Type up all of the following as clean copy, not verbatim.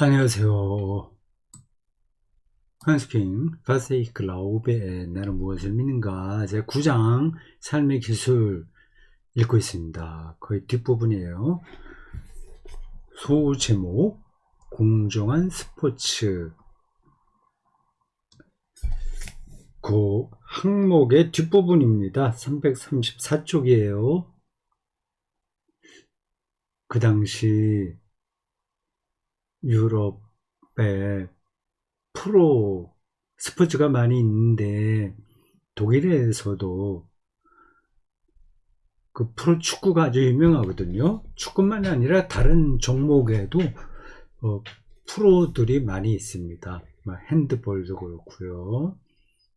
안녕하세요. 한스킹 파세이크 라우베의 나는 무엇을 믿는가 제 9장 삶의 기술 읽고 있습니다. 거의 뒷부분이에요. 소제목 공정한 스포츠. 그 항목의 뒷부분입니다. 334쪽이에요. 그 당시 유럽에 프로 스포츠가 많이 있는데 독일에서도 그 프로 축구가 아주 유명하거든요. 축구만이 아니라 다른 종목에도 프로들이 많이 있습니다. 핸드볼도 그렇고요.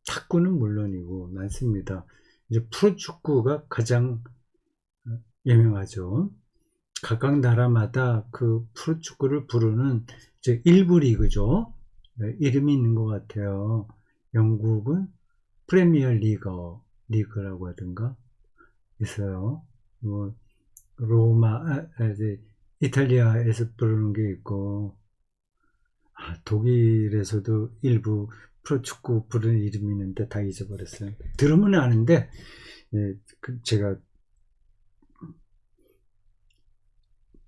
탁구는 물론이고 많습니다. 이제 프로 축구가 가장 유명하죠. 각각 나라마다 그 프로 축구를 부르는 이제 일부 리그죠. 이름이 있는 것 같아요. 영국은 프리미어 리그라고 하든가 있어요. 뭐 이제 이탈리아에서 부르는 게 있고, 독일에서도 일부 프로축구 부르는 이름이 있는데 다 잊어버렸어요. 들으면 아는데, 제가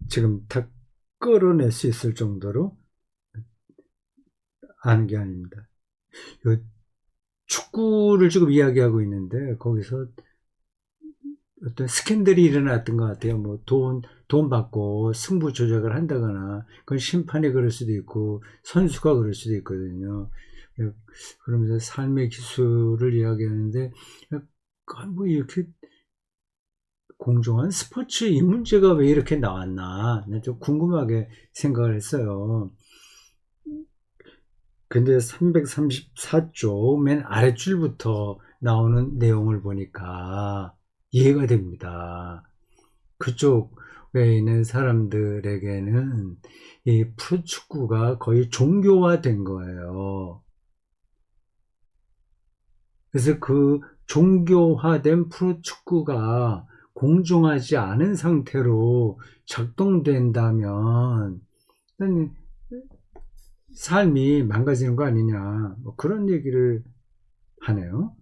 지금 다 끌어낼 수 있을 정도로 아는 게 아닙니다. 축구를 지금 이야기하고 있는데, 거기서 어떤 스캔들이 일어났던 것 같아요. 뭐 돈 받고 승부 조작을 한다거나, 그건 심판이 그럴 수도 있고, 선수가 그럴 수도 있거든요. 그러면서 삶의 기술을 이야기하는데, 뭐 이렇게 공정한 스포츠 이 문제가 왜 이렇게 나왔나, 좀 궁금하게 생각을 했어요. 근데 334쪽 맨 아랫줄부터 나오는 내용을 보니까 이해가 됩니다. 그쪽에 있는 사람들에게는 이 프로축구가 거의 종교화된 거예요. 그래서 그 종교화된 프로축구가 공정하지 않은 상태로 작동된다면 삶이 망가지는 거 아니냐, 뭐 그런 얘기를 하네요.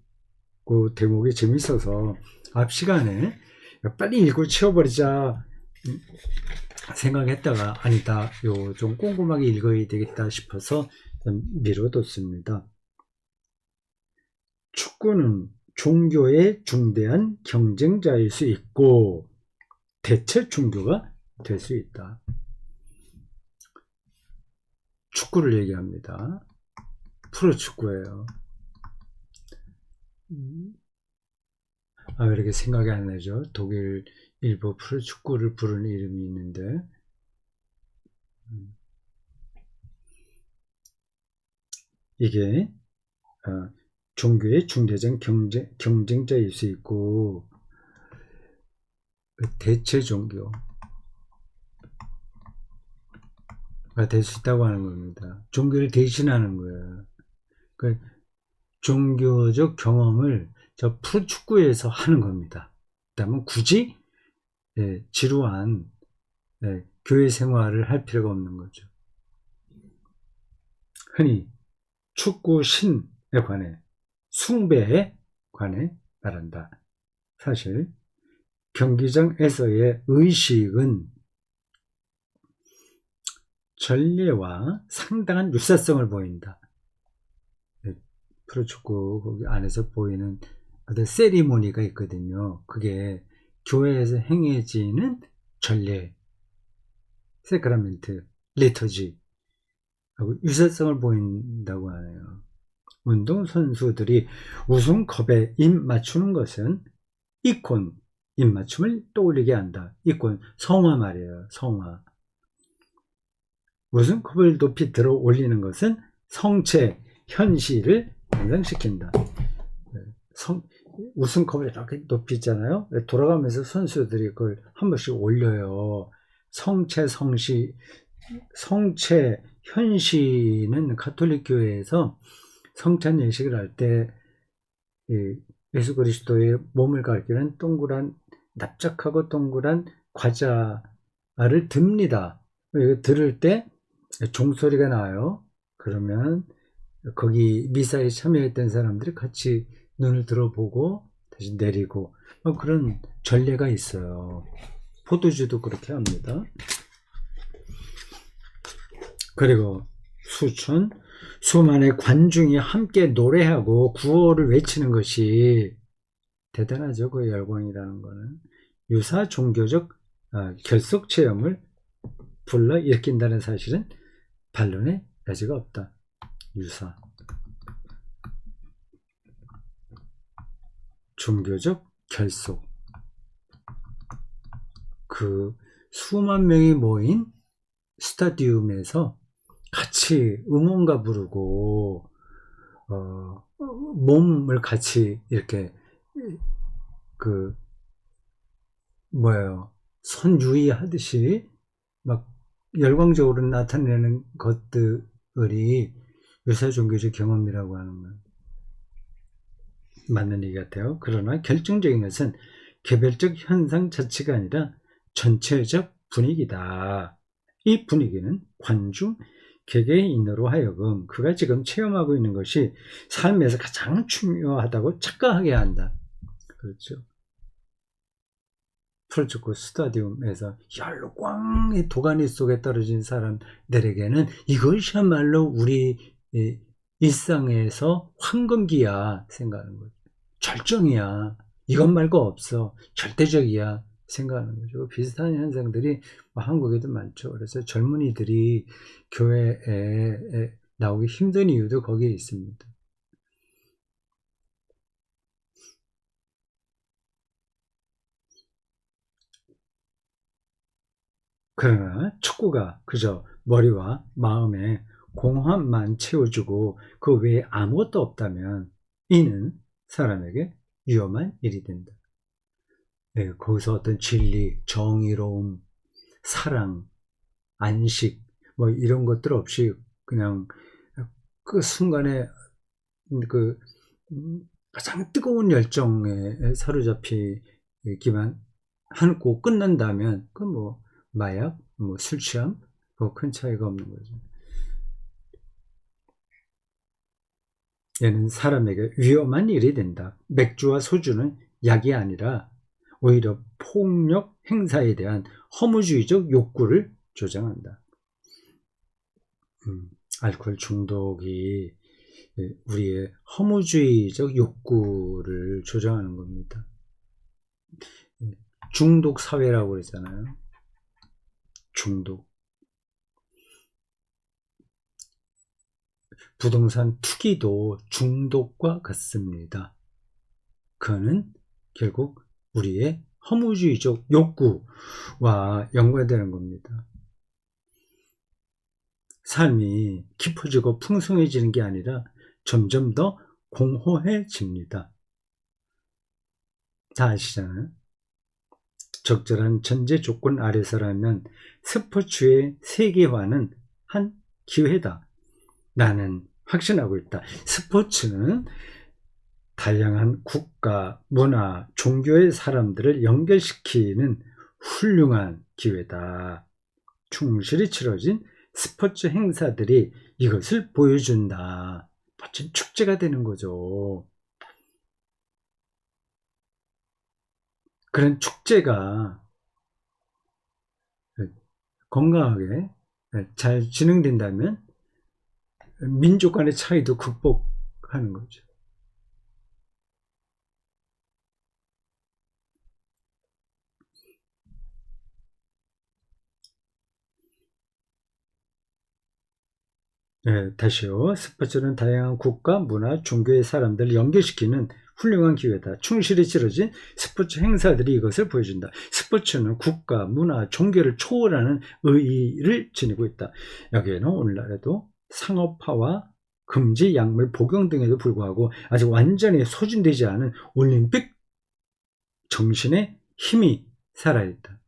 그 대목이 재밌어서 앞 시간에 빨리 읽고 치워버리자 생각했다가, 아니다, 요 좀 꼼꼼하게 읽어야 되겠다 싶어서 미뤄뒀습니다. 축구는 종교의 중대한 경쟁자일 수 있고 대체 종교가 될 수 있다. 축구를 얘기합니다. 프로축구예요. 왜 이렇게 생각이 안 나죠? 독일 일부 프로축구를 부르는 이름이 있는데, 이게 종교의 중대적 경쟁자일 수 있고 대체 종교가 될 수 있다고 하는 겁니다. 종교를 대신하는 거예요. 그 종교적 경험을 저 프로축구에서 하는 겁니다. 그다음에 굳이 지루한 교회 생활을 할 필요가 없는 거죠. 흔히 축구 신에 관해, 숭배에 관해 말한다. 사실 경기장에서의 의식은 전례와 상당한 유사성을 보인다. 프로축구 거기 안에서 보이는 어떤 세리모니가 있거든요. 그게 교회에서 행해지는 전례, 세크라멘트, 리터지 하고 유사성을 보인다고 하네요. 운동선수들이 우승컵에 입 맞추는 것은 이콘, 입맞춤을 떠올리게 한다. 이콘, 성화 말이에요. 성화. 우승컵을 높이 들어 올리는 것은 성체, 현실을 연상시킨다. 우승컵을 이렇게 높이 있잖아요. 돌아가면서 선수들이 그걸 한 번씩 올려요. 성체, 현시는 가톨릭 교회에서 성찬 예식을 할 때 예수 그리스도의 몸을 가리키는 납작하고 동그란 과자를 듭니다. 들을 때 종소리가 나요. 그러면 거기 미사에 참여했던 사람들이 같이 눈을 들어보고 다시 내리고 그런 전례가 있어요. 포도주도 그렇게 합니다. 그리고 수만의 관중이 함께 노래하고 구호를 외치는 것이 대단하죠. 그 열광이라는 거는 유사 종교적 결속 체험을 불러일으킨다는 사실은 반론의 여지가 없다. 유사 종교적 결속, 그 수만 명이 모인 스타디움에서 같이 응원가 부르고 몸을 같이 이렇게 그 손 유의하듯이 막 열광적으로 나타내는 것들이 유사 종교적 경험이라고 하는 건 맞는 얘기 같아요. 그러나 결정적인 것은 개별적 현상 자체가 아니라 전체적 분위기다. 이 분위기는 관중, 개개인으로 하여금 그가 지금 체험하고 있는 것이 삶에서 가장 중요하다고 착각하게 한다. 그렇죠. 프로츠코 스타디움에서 열광의 도가니 속에 떨어진 사람들에게는 이것이야말로 우리 일상에서 황금기야 생각하는 거죠. 절정이야. 이것 말고 없어. 절대적이야 생각하는 거죠. 비슷한 현상들이 한국에도 많죠. 그래서 젊은이들이 교회에 나오기 힘든 이유도 거기에 있습니다. 그러나 축구가 그저 머리와 마음에 공허함만 채워주고 그 외에 아무것도 없다면 이는 사람에게 위험한 일이 된다. 네, 거기서 어떤 진리, 정의로움, 사랑, 안식 이런 것들 없이 그냥 그 순간에 그 가장 뜨거운 열정에 사로잡히기만 하고 끝난다면 그 마약, 술 취함 큰 차이가 없는 거죠. 얘는 사람에게 위험한 일이 된다. 맥주와 소주는 약이 아니라 오히려 폭력 행사에 대한 허무주의적 욕구를 조장한다. 알코올 중독이 우리의 허무주의적 욕구를 조장하는 겁니다. 중독 사회라고 그러잖아요. 중독. 부동산 투기도 중독과 같습니다. 그는 결국 우리의 허무주의적 욕구와 연관되는 겁니다. 삶이 깊어지고 풍성해지는 게 아니라 점점 더 공허해집니다. 다 아시잖아요. 적절한 전제 조건 아래서라면 스포츠의 세계화는 한 기회다. 나는 확신하고 있다. 스포츠는 다양한 국가, 문화, 종교의 사람들을 연결시키는 훌륭한 기회다. 충실히 치러진 스포츠 행사들이 이것을 보여준다. 멋진 축제가 되는 거죠. 그런 축제가 건강하게 잘 진행된다면 민족 간의 차이도 극복하는 거죠. 네, 다시요. 스포츠는 다양한 국가, 문화, 종교의 사람들을 연결시키는 훌륭한 기회다. 충실히 치러진 스포츠 행사들이 이것을 보여준다. 스포츠는 국가, 문화, 종교를 초월하는 의의를 지니고 있다. 여기에는 오늘날에도 상업화와 금지 약물 복용 등에도 불구하고 아직 완전히 소진되지 않은 올림픽 정신의 힘이 살아있다.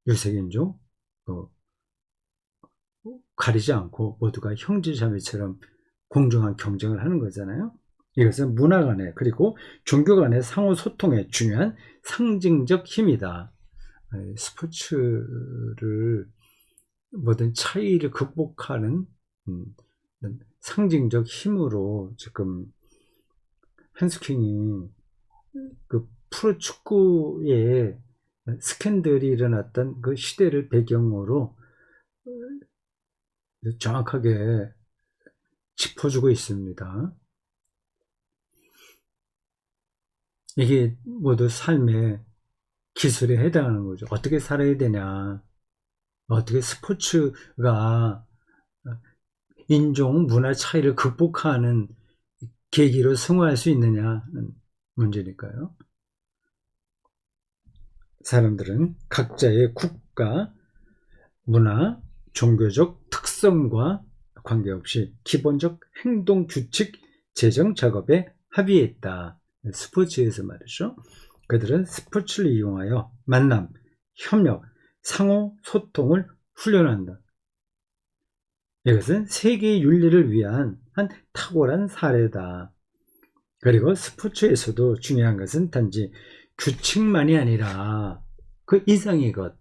유색인종 가리지 않고 모두가 형제자매처럼 공정한 경쟁을 하는 거잖아요. 이것은 문화 간의 그리고 종교 간의 상호 소통의 중요한 상징적 힘이다. 스포츠를 모든 차이를 극복하는 상징적 힘으로 지금 한스킹이 그 프로축구의 스캔들이 일어났던 그 시대를 배경으로 정확하게 짚어주고 있습니다. 이게 모두 삶의 기술에 해당하는 거죠. 어떻게 살아야 되냐, 어떻게 스포츠가 인종, 문화 차이를 극복하는 계기로 승화할 수 있느냐는 문제니까요. 사람들은 각자의 국가, 문화, 종교적 특성과 관계없이 기본적 행동 규칙 제정 작업에 합의했다. 스포츠에서 말이죠. 그들은 스포츠를 이용하여 만남, 협력, 상호 소통을 훈련한다. 이것은 세계의 윤리를 위한 한 탁월한 사례다. 그리고 스포츠에서도 중요한 것은 단지 규칙만이 아니라 그 이상의 것,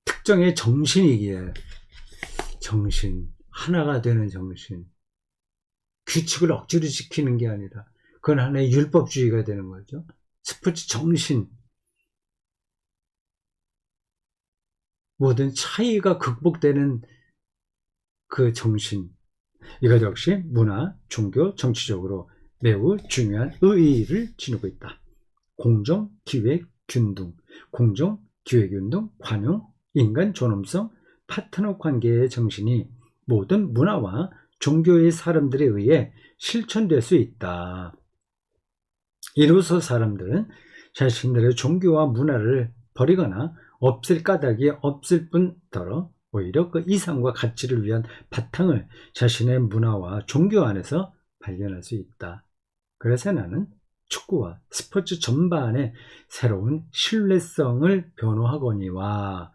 특정의 정신이기에 정신, 하나가 되는 정신, 규칙을 억지로 지키는 게 아니라 그건 하나의 율법주의가 되는 거죠. 스포츠 정신, 모든 차이가 극복되는 그 정신, 이것 역시 문화, 종교, 정치적으로 매우 중요한 의의를 지니고 있다. 공정, 기획, 균등, 공정, 기획, 균등, 관용, 인간 존엄성, 파트너 관계의 정신이 모든 문화와 종교의 사람들에 의해 실천될 수 있다. 이로써 사람들은 자신들의 종교와 문화를 버리거나 없앨 까닭이 없을 뿐더러 오히려 그 이상과 가치를 위한 바탕을 자신의 문화와 종교 안에서 발견할 수 있다. 그래서 나는 축구와 스포츠 전반의 새로운 신뢰성을 변호하거니와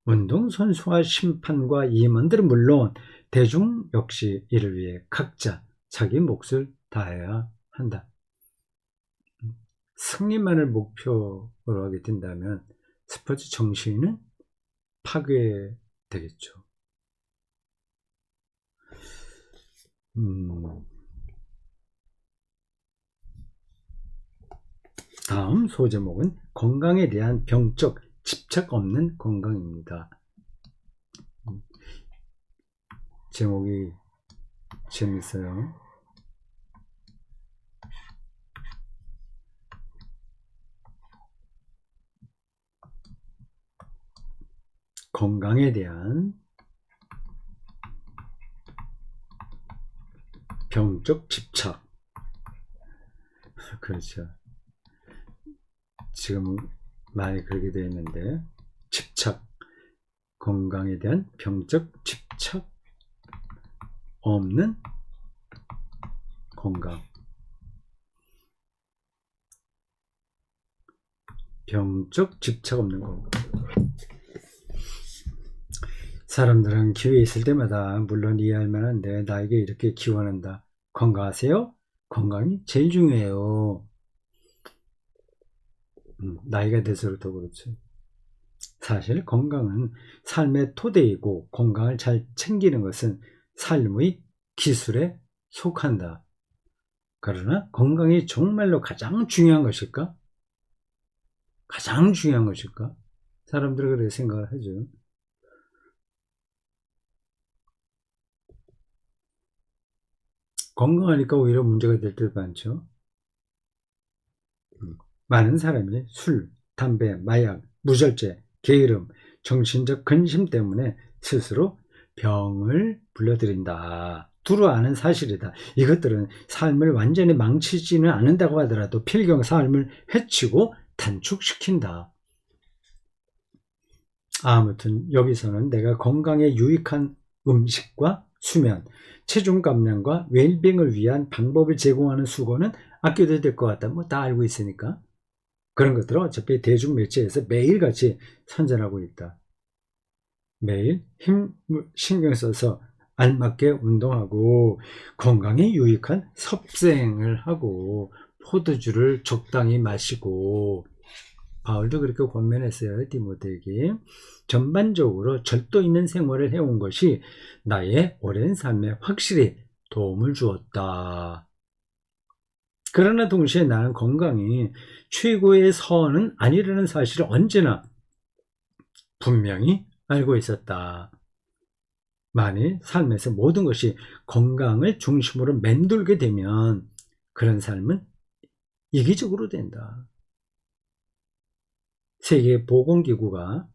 운동선수와 심판과 임원들은 물론 대중 역시 이를 위해 각자 자기 몫을 다해야 한다. 승리만을 목표로 하게 된다면 스포츠 정신은 파괴되겠죠. 다음 소제목은 건강에 대한 병적 집착 없는 건강입니다. 제목이 재밌어요. 건강에 대한 병적 집착. 그렇죠. 지금 많이 그렇게 되어 있는데, 집착, 건강에 대한 병적 집착 없는 건강. 병적 집착 없는 건강. 사람들은 기회 있을 때마다 물론 이해할 만한데 나에게 이렇게 기원한다. 건강하세요? 건강이 제일 중요해요. 나이가 들수록 그렇죠. 사실 건강은 삶의 토대이고 건강을 잘 챙기는 것은 삶의 기술에 속한다. 그러나 건강이 정말로 가장 중요한 것일까? 가장 중요한 것일까? 사람들은 그렇게 생각을 하죠. 건강하니까 오히려 문제가 될 때도 많죠. 많은 사람이 술, 담배, 마약, 무절제, 게으름, 정신적 근심 때문에 스스로 병을 불러들인다. 두루 아는 사실이다. 이것들은 삶을 완전히 망치지는 않는다고 하더라도 필경 삶을 해치고 단축시킨다. 아무튼 여기서는 내가 건강에 유익한 음식과 수면, 체중 감량과 웰빙을 위한 방법을 제공하는 수고는 아껴도 될 것 같다. 뭐 다 알고 있으니까. 그런 것들은 어차피 대중매체에서 매일같이 선전하고 있다. 매일 신경 써서 알맞게 운동하고 건강에 유익한 섭생을 하고 포도주를 적당히 마시고 바울도 그렇게 권면했어요. 디모데에게. 전반적으로 절도 있는 생활을 해온 것이 나의 오랜 삶에 확실히 도움을 주었다. 그러나 동시에 나는 건강이 최고의 선은 아니라는 사실을 언제나 분명히 알고 있었다. 만일 삶에서 모든 것이 건강을 중심으로 맴돌게 되면 그런 삶은 이기적으로 된다. 세계보건기구가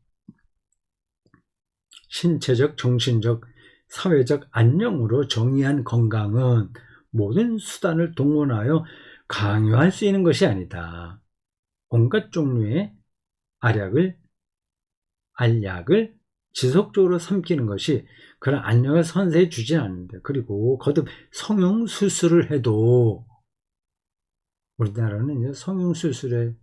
신체적, 정신적, 사회적 안녕으로 정의한 건강은 모든 수단을 동원하여 강요할 수 있는 것이 아니다. 온갖 종류의 알약을 지속적으로 삼키는 것이 그런 안녕을 선사해 주지 않는데, 그리고 거듭 성형수술을 해도, 우리나라는 성형수술의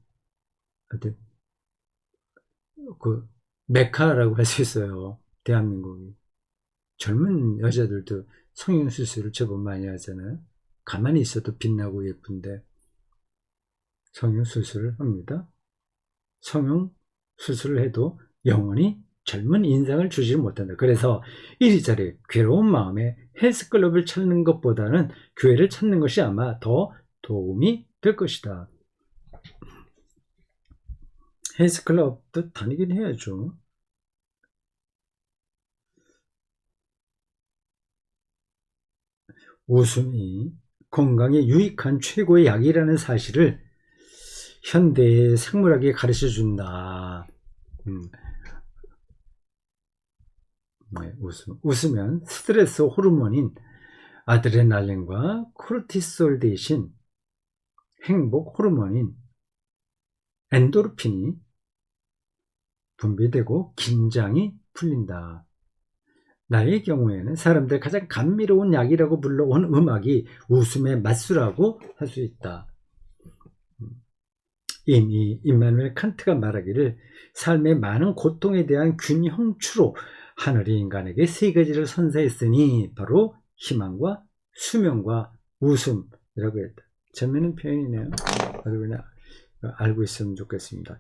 그 메카라고 할 수 있어요. 대한민국이. 젊은 여자들도 성형수술을 제법 많이 하잖아요. 가만히 있어도 빛나고 예쁜데 성형수술을 합니다. 성형수술을 해도 영원히 젊은 인상을 주지 못한다. 그래서 이리저리 괴로운 마음에 헬스클럽을 찾는 것보다는 교회를 찾는 것이 아마 더 도움이 될 것이다. 헬스클럽도 다니긴 해야죠. 웃음이 건강에 유익한 최고의 약이라는 사실을 현대의 생물학이 가르쳐준다. 웃으면 스트레스 호르몬인 아드레날린과 코르티솔 대신 행복 호르몬인 엔도르핀이 분비되고 긴장이 풀린다. 나의 경우에는 사람들 가장 감미로운 약이라고 불러온 음악이 웃음의 맛수라고 할 수 있다. 이미 임마누엘 칸트가 말하기를 삶의 많은 고통에 대한 균형추로 하늘이 인간에게 세 가지를 선사했으니 바로 희망과 수명과 웃음이라고 했다. 재미있는 표현이네요. 그냥 알고 있으면 좋겠습니다.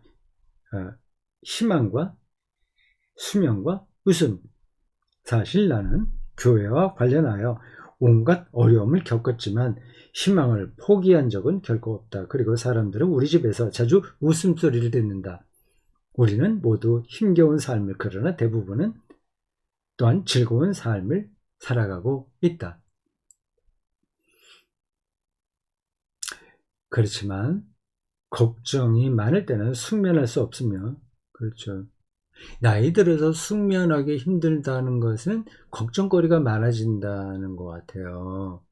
희망과 수명과 웃음. 사실 나는 교회와 관련하여 온갖 어려움을 겪었지만 희망을 포기한 적은 결코 없다. 그리고 사람들은 우리 집에서 자주 웃음소리를 듣는다. 우리는 모두 힘겨운 삶을, 그러나 대부분은 또한 즐거운 삶을 살아가고 있다. 그렇지만 걱정이 많을 때는 숙면할 수 없으며, 그렇죠. 나이 들어서 숙면하기 힘들다는 것은 걱정거리가 많아진다는 것 같아요.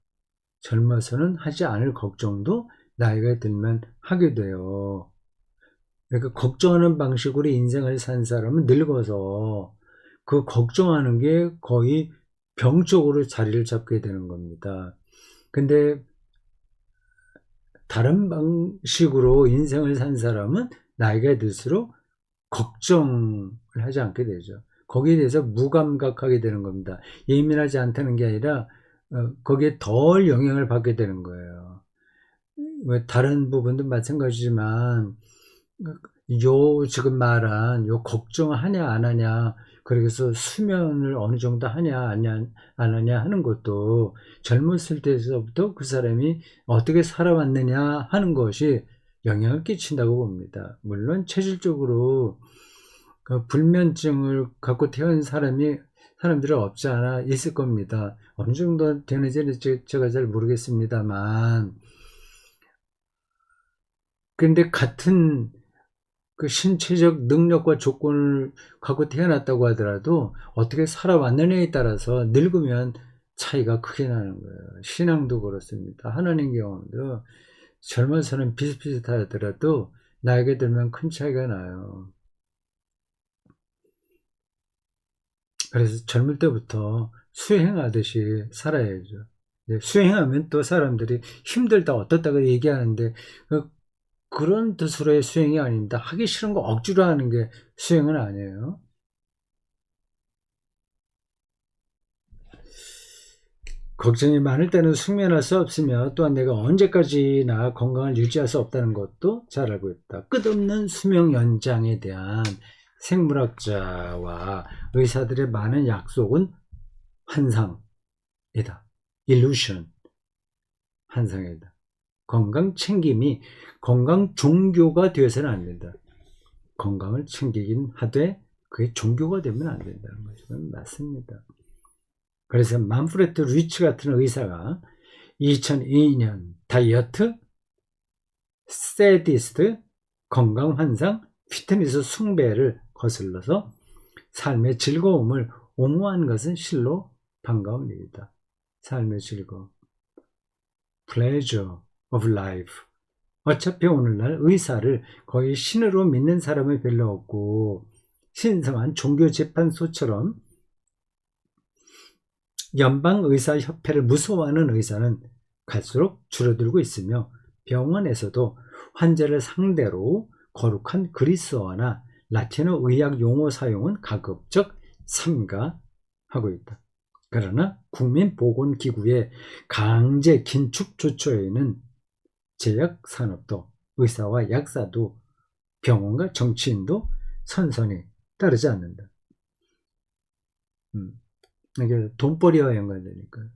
젊어서는 하지 않을 걱정도 나이가 들면 하게 돼요. 그러니까 걱정하는 방식으로 인생을 산 사람은 늙어서 그 걱정하는 게 거의 병적으로 자리를 잡게 되는 겁니다. 근데 다른 방식으로 인생을 산 사람은 나이가 들수록 걱정을 하지 않게 되죠. 거기에 대해서 무감각하게 되는 겁니다. 예민하지 않다는 게 아니라 거기에 덜 영향을 받게 되는 거예요. 다른 부분도 마찬가지지만 지금 말한 걱정하냐 안 하냐, 그래서 수면을 어느 정도 하냐 안 하냐 하는 것도 젊었을 때서부터 그 사람이 어떻게 살아왔느냐 하는 것이 영향을 끼친다고 봅니다. 물론 체질적으로 그 불면증을 갖고 태어난 사람들은 없지 않아 있을 겁니다. 어느 정도 되는지는 제가 잘 모르겠습니다만, 근데 같은 그 신체적 능력과 조건을 갖고 태어났다고 하더라도 어떻게 살아왔느냐에 따라서 늙으면 차이가 크게 나는 거예요. 신앙도 그렇습니다. 하나님 경험도 젊어서는 비슷비슷하더라도 나이가 들면 큰 차이가 나요. 그래서 젊을 때부터 수행하듯이 살아야죠. 수행하면 또 사람들이 힘들다 어떻다고 얘기하는데 그런 뜻으로의 수행이 아닙니다. 하기 싫은 거 억지로 하는 게 수행은 아니에요. 걱정이 많을 때는 숙면할 수 없으며 또한 내가 언제까지나 건강을 유지할 수 없다는 것도 잘 알고 있다. 끝없는 수명 연장에 대한 생물학자와 의사들의 많은 약속은 환상이다. illusion, 환상이다. 건강 챙김이 건강 종교가 되어서는 안 된다. 건강을 챙기긴 하되 그게 종교가 되면 안 된다는 것은 맞습니다. 그래서 만프레트 리치 같은 의사가 2002년 다이어트, 세디스트, 건강환상, 피트니스 숭배를 거슬러서 삶의 즐거움을 옹호한 것은 실로 반가운 일이다. 삶의 즐거움, pleasure of life. 어차피 오늘날 의사를 거의 신으로 믿는 사람이 별로 없고 신성한 종교재판소처럼 연방의사협회를 무서워하는 의사는 갈수록 줄어들고 있으며 병원에서도 환자를 상대로 거룩한 그리스어나 라틴어 의학 용어 사용은 가급적 삼가하고 있다. 그러나 국민보건기구의 강제 긴축 조처에는 제약산업도 의사와 약사도 병원과 정치인도 선선히 따르지 않는다. 이게 돈벌이와 연관되니까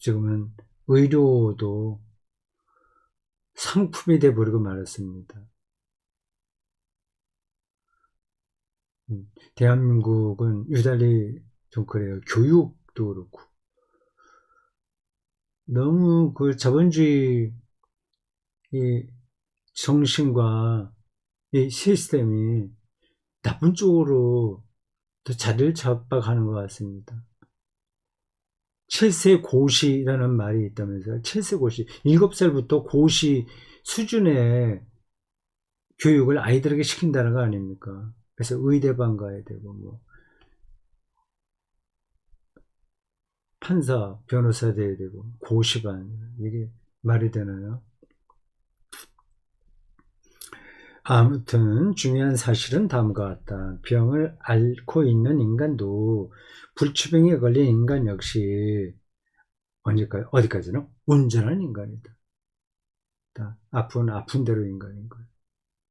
지금은 의료도 상품이 돼버리고 말았습니다. 대한민국은 유달리 좀 그래요. 교육도 그렇고 너무 그 자본주의 이 정신과 이 시스템이 나쁜 쪽으로 더 자리를 잡아가는 것 같습니다. 7세 고시라는 말이 있다면서요. 7세 고시. 7살부터 고시 수준의 교육을 아이들에게 시킨다는 거 아닙니까? 그래서 의대반 가야 되고, 뭐, 판사, 변호사 돼야 되고, 고시반. 이게 말이 되나요? 아무튼 중요한 사실은 다음과 같다. 병을 앓고 있는 인간도 불치병에 걸린 인간 역시 언제까지, 어디까지는? 온전한 인간이다. 아픈 대로 인간인 거예요.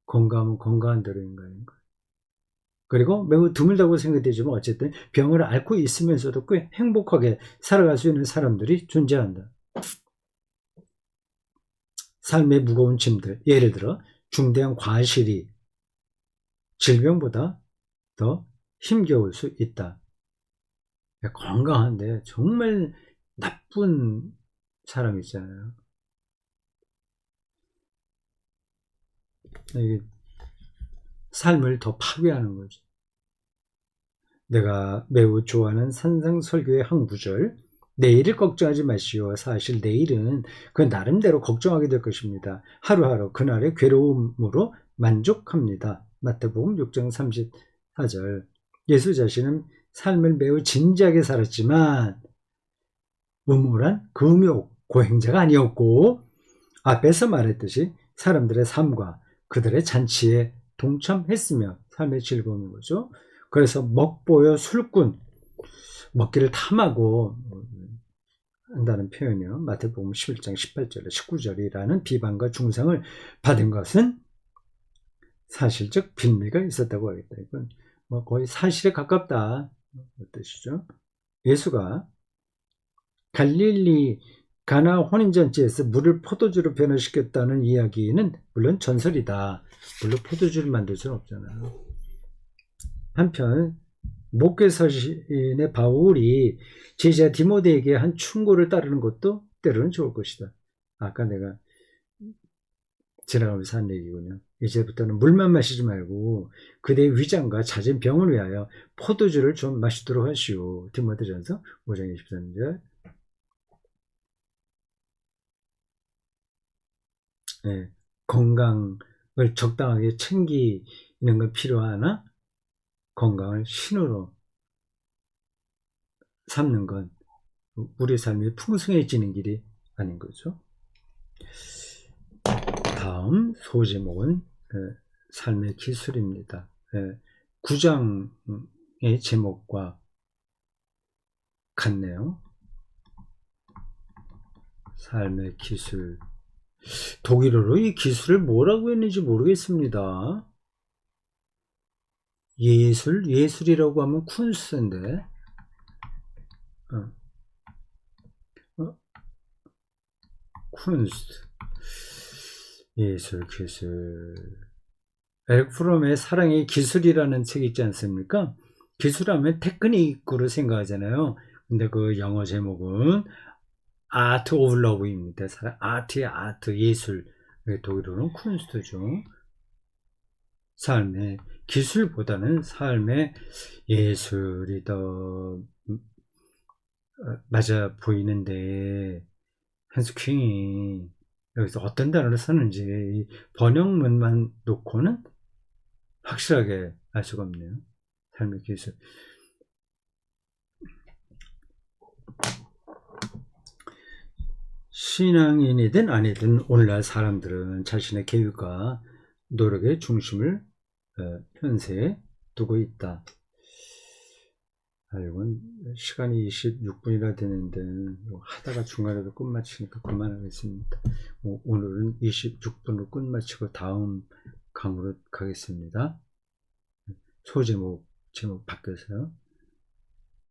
건강은 건강한 대로 인간인 거예요. 그리고 매우 드물다고 생각되지만 어쨌든 병을 앓고 있으면서도 꽤 행복하게 살아갈 수 있는 사람들이 존재한다. 삶의 무거운 짐들, 예를 들어 중대한 과실이 질병보다 더 힘겨울 수 있다. 건강한데 정말 나쁜 사람 있잖아요. 이게 삶을 더 파괴하는 거죠. 내가 매우 좋아하는 산상설교의 한 구절, 내일을 걱정하지 마시오. 사실 내일은 그 나름대로 걱정하게 될 것입니다. 하루하루 그날의 괴로움으로 만족합니다. 마태복음 6장 34절. 예수 자신은 삶을 매우 진지하게 살았지만 음울한 금욕 고행자가 아니었고 앞에서 말했듯이 사람들의 삶과 그들의 잔치에 동참했으며 삶의 즐거움인 거죠. 그래서 먹보여 술꾼, 먹기를 탐하고 한다는 표현이요. 마태복음 11장 18절에 19절이라는 비방과 중상을 받은 것은 사실적 빌미가 있었다고 하겠다. 이건 뭐 거의 사실에 가깝다. 뜻이죠. 예수가 갈릴리 가나 혼인잔치에서 물을 포도주로 변화시켰다는 이야기는 물론 전설이다. 물론 포도주를 만들 수는 없잖아요. 한편 목회서신의 바울이 제자 디모데에게 한 충고를 따르는 것도 때로는 좋을 것이다. 아까 내가 지나가면서 한 얘기군요. 이제부터는 물만 마시지 말고 그대의 위장과 잦은 병을 위하여 포도주를 좀 마시도록 하시오. 디모데전서 5장 23절. 네, 건강을 적당하게 챙기는 건 필요하나 건강을 신으로 삼는 건 우리 삶이 풍성해지는 길이 아닌 거죠. 다음 소제목은 삶의 기술입니다. 9장의 제목과 같네요. 삶의 기술. 독일어로 이 기술을 뭐라고 했는지 모르겠습니다. 예술이라고 하면 쿤스트인데, 어, 쿤스트, 예술, 기술. 에릭 프롬의 사랑의 기술이라는 책이 있지 않습니까? 기술하면 테크닉으로 생각하잖아요. 근데 그 영어 제목은 아트 오브 러브입니다. 아트의 아트, 예술. 독일어는 쿤스트죠. 삶의 기술보다는 삶의 예술이 더 맞아 보이는데, 한스 킹이 여기서 어떤 단어를 쓰는지 번역문만 놓고는 확실하게 알 수가 없네요. 삶의 기술. 신앙인이든 아니든 오늘날 사람들은 자신의 계획과 노력의 중심을 현세에 두고 있다. 이건 시간이 26분이나 되는데 하다가 중간에도 끝마치니까 그만하겠습니다. 오늘은 26분으로 끝마치고 다음 강으로 가겠습니다. 제목 바뀌어서요.